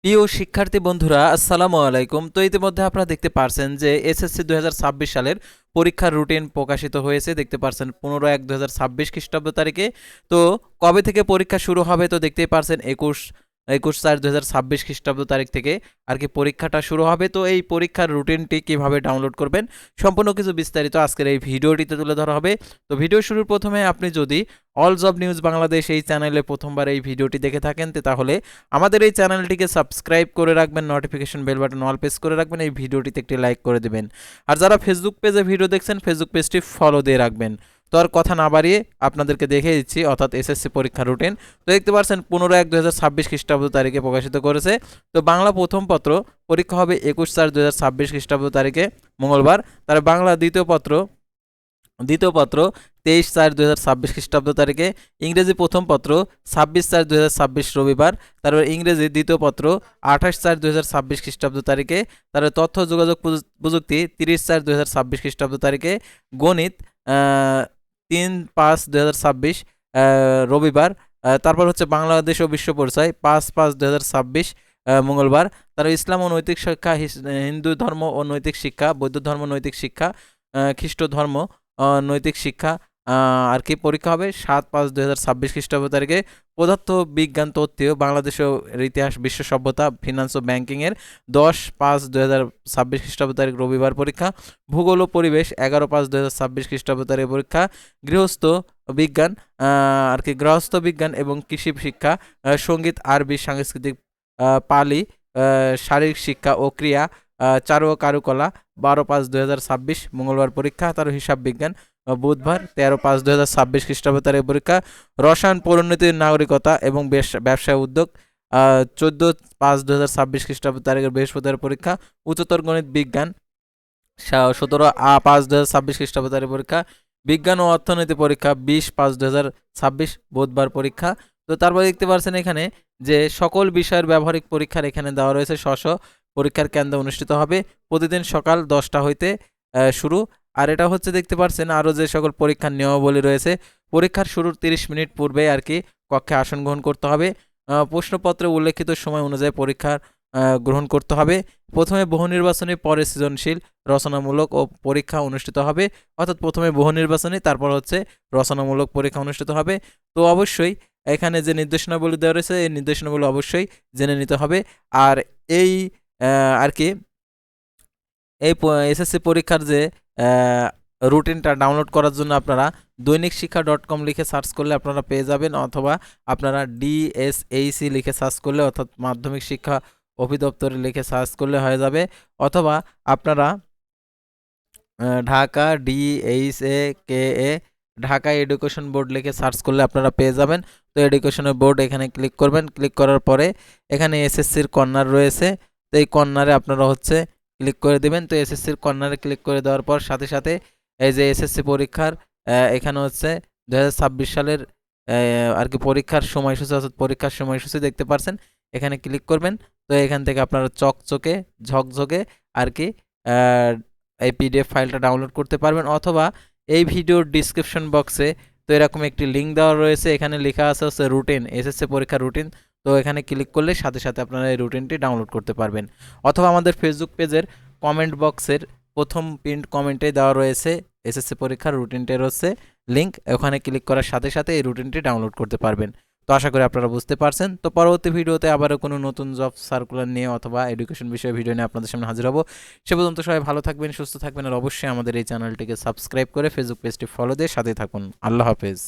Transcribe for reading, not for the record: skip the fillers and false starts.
প্রিয় শিক্ষার্থী বন্ধুরা, আসসালামু আলাইকুম। তো ইতিমধ্যে আপনারা দেখতে পারছেন যে এসএসসি 2026 সালের পরীক্ষার রুটিন প্রকাশিত হয়েছে। দেখতে পারছেন 15/1/2026 খ্রিস্টাব্দ তারিখে। তো কবে থেকে পরীক্ষা শুরু হবে? তো দেখতেই পারছেন 21/4/2026 খ্রিস্টাব্দ তারিখ থেকে আর কি পরীক্ষাটা শুরু হবে। তো এই পরীক্ষার রুটিনটি কিভাবে ডাউনলোড করবেন সম্পূর্ণ কিছু বিস্তারিত আজকের এই ভিডিওটিতে তুলে ধরা হবে। তো ভিডিও শুরুর প্রথমে আপনি যদি অল জব নিউজ বাংলাদেশ এই চ্যানেলে প্রথমবার এই ভিডিওটি দেখে থাকেন তাহলে আমাদের এই চ্যানেলটিকে সাবস্ক্রাইব করে রাখবেন, notification bell button all press করে রাখবেন, এই ভিডিওটিতে একটি লাইক করে দেবেন। আর যারা ফেসবুক পেজে ভিডিও দেখছেন ফেসবুক পেজটি ফলো দিয়ে রাখবেন। তো আর কথা না বাড়িয়ে আপনাদেরকে দেখে দিচ্ছি অর্থাৎ এসএসসি পরীক্ষার রুটিন। তো দেখতে পাচ্ছেন 15/1/2026 খ্রিস্টাব্দ তারিখে প্রকাশিত করেছে। তো বাংলা প্রথম পত্র পরীক্ষা হবে 21/4/2026 খ্রিস্টাব্দ তারিখে মঙ্গলবার। তার বাংলা দ্বিতীয় পত্র 23/4/2026 খ্রিস্টাব্দ তারিখে। ইংরেজি প্রথম পত্র 26/4/2026 রবিবার। তারপর ইংরেজি দ্বিতীয় পত্র 28/4/2026 খ্রিস্টাব্দ তারিখে। তারপর তথ্য যোগাযোগ প্রযুক্তি 30/4/2026 খ্রিস্টাব্দ তারিখে। গণিত 3/5/2026 রবিবার। তারপর হচ্ছে বাংলাদেশ ও বিশ্ব পরিচয় 5/5/2026 মঙ্গলবার। তারপর ইসলাম ও নৈতিক শিক্ষা, হিন্দু ধর্ম ও নৈতিক শিক্ষা, বৌদ্ধ ধর্ম নৈতিক শিক্ষা, খ্রিস্ট ধর্ম নৈতিক শিক্ষা আর কি পরীক্ষা হবে 7/5/2026 খ্রিস্টাব্দ তারিখে। পদার্থ বিজ্ঞান তত্ত্বীয় বাংলাদেশের ইতিহাস বিশ্ব সভ্যতা ফিনান্স ও ব্যাংকিংয়ের 10/5/2026 খ্রিস্টাব্দ তারিখ রবিবার পরীক্ষা। ভূগোল ও পরিবেশ 11/5/2026 খ্রিস্টাব্দ তারিখ পরীক্ষা। গৃহস্থ বিজ্ঞান আর কি গৃহস্থ বিজ্ঞান এবং কৃষি শিক্ষা, সঙ্গীত আরবি সাংস্কৃতিক, পালি, শারীরিক শিক্ষা ও ক্রিয়া, চারু ও কারুকলা 12/5/2026 মঙ্গলবার পরীক্ষা। তার হিসাব বিজ্ঞান বুধবার 13/5/2026 খ্রিস্টাব্দ তারিখ পরীক্ষা। রসায়ন পরিণতির নাগরিকতা এবং ব্যবসায় উদ্যোগ 14/5/2026 খ্রিস্টাব্দ তারিখের বৃহস্পতিবার পরীক্ষা। উচ্চতর গণিত বিজ্ঞান 17/5/2026 খ্রিস্টাব্দ তারিখ পরীক্ষা। বিজ্ঞান ও অর্থনীতি পরীক্ষা 20/5/2026 বুধবার পরীক্ষা। তো তারপর দেখতে পাচ্ছেন এখানে যে সকল বিষয়ের ব্যবহারিক পরীক্ষার এখানে দেওয়া রয়েছে পরীক্ষার কেন্দ্র অনুষ্ঠিত হবে প্রতিদিন সকাল 10টা হইতে শুরু। আর এটা হচ্ছে দেখতে পাচ্ছেন আরও যে সকল পরীক্ষার নিয়মাবলী রয়েছে। পরীক্ষার শুরুর 30 মিনিট পূর্বে আর কি কক্ষে আসন গ্রহণ করতে হবে। প্রশ্নপত্রে উল্লেখিত সময় অনুযায়ী পরীক্ষার গ্রহণ করতে হবে। প্রথমে বহু নির্বাচনী, পরে সৃজনশীল, রচনামূলক ও পরীক্ষা অনুষ্ঠিত হবে। অর্থাৎ প্রথমে বহু নির্বাচনী, তারপর হচ্ছে রচনামূলক পরীক্ষা অনুষ্ঠিত হবে। তো অবশ্যই এখানে যে নির্দেশনাবলী দেওয়া রয়েছে এই নির্দেশনাবলী অবশ্যই জেনে নিতে হবে। আর এই আর কি এই এসএসসি পরীক্ষার যে রুটিনটা ডাউনলোড করার জন্য আপনারা দৈনিকশিক্ষা.com লিখে সার্চ করলে আপনারা পেয়ে যাবেন, অথবা আপনারা DSHC লিখে সার্চ করলে অর্থাৎ মাধ্যমিক শিক্ষা অধিদপ্তরে লিখে সার্চ করলে হয়ে যাবে, অথবা আপনারা Dhaka DHAKA Dhaka education board লিখে সার্চ করলে আপনারা পেয়ে যাবেন। তো এডুকেশনের বোর্ড এখানে ক্লিক করবেন। ক্লিক করার পরে এখানে এসএসসির কর্নার রয়েছে। তো এই কর্নারে আপনারা হচ্ছে ক্লিক করে দেবেন। তো এসএসসির কর্নারে ক্লিক করে দেওয়ার পর সাথে সাথে এই যে এসএসসি পরীক্ষার এখানে হচ্ছে 2026 সালের আর কি পরীক্ষার সময়সূচি অর্থাৎ পরীক্ষার সময়সূচি দেখতে পাচ্ছেন। এখানে ক্লিক করবেন। তো এখান থেকে আপনারা চকচকে ঝকঝকে আর কি এই পিডিএফ ফাইলটা ডাউনলোড করতে পারবেন, অথবা এই ভিডিওর ডিসক্রিপশন বক্সে তো এরকম একটি লিঙ্ক দেওয়া রয়েছে। এখানে লেখা আছে হচ্ছে রুটিন, এসএসসি পরীক্ষার রুটিন। তো এখানে ক্লিক করলে সাথে সাথে আপনারা এই রুটিনটি ডাউনলোড করতে পারবেন, অথবা আমাদের ফেসবুক পেজের কমেন্ট বক্সের প্রথম পিন্ড কমেন্টে দেওয়া রয়েছে এসএসসি পরীক্ষার রুটিনটির হচ্ছে লিঙ্ক। ওখানে ক্লিক করার সাথে সাথে এই রুটিনটি ডাউনলোড করতে পারবেন। তো আশা করি আপনারা বুঝতে পারছেন। তো পরবর্তী ভিডিওতে আবারও কোনো নতুন জব সার্কুলার নিয়ে অথবা এডুকেশন বিষয়ে ভিডিও নিয়ে আপনাদের সামনে হাজির হব। সে পর্যন্ত সবাই ভালো থাকবেন, সুস্থ থাকবেন, আর অবশ্যই আমাদের এই চ্যানেলটিকে সাবস্ক্রাইব করে ফেসবুক পেজটি ফলো দিয়ে সাথে থাকুন। আল্লাহ হাফেজ।